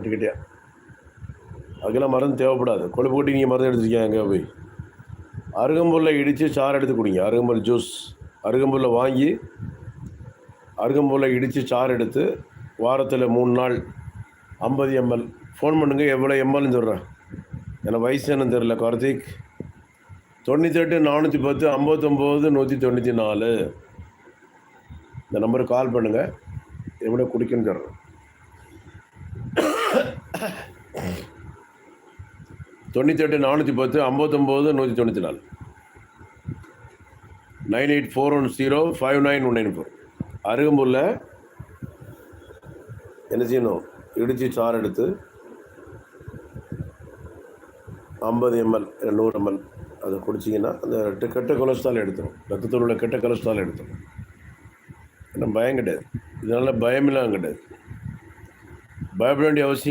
கட்டிக்கிட்டே அதுக்கெல்லாம் மருந்து தேவைப்படாது. கொழுப்பு கொட்டி நீங்கள் மருந்து எடுத்துருக்கீங்க எங்கே போய். அருகம்புல்லை இடித்து சாறு எடுத்து குடிங்க. அருகம்புல் ஜூஸ். அருகம்புல்லை வாங்கி அருகம்புல்லை இடித்து சாறு எடுத்து வாரத்தில் 3 நாள் 50 ml. ஃபோன் பண்ணுங்க, எவ்வளோ எம்எல்னு சொல்கிறேன். எனக்கு வயசு என்னன்னு தெரில. கார்த்திக் 98 410 59 194 இந்த நம்பருக்கு கால் பண்ணுங்கள். எவ்வளோ குடிக்கணும்னு சொல்கிறேன். 98 410 59 194 9841059194. அருகம்புல்லை என்ன செய்யணும், இடித்து சாறு எடுத்து 50 ml 100 ml அதை குடிச்சிங்கன்னா அந்த கெட்ட கொலஸ்ட்ரால் எடுத்துடும். ரத்தத்தில் உள்ள கெட்ட கொலஸ்ட்ரால் எடுத்துடும். ஏன்னா பயம் கிடையாது. இதனால் பயமில்லாம் கிடையாது. பயப்பட வேண்டிய அவசியம்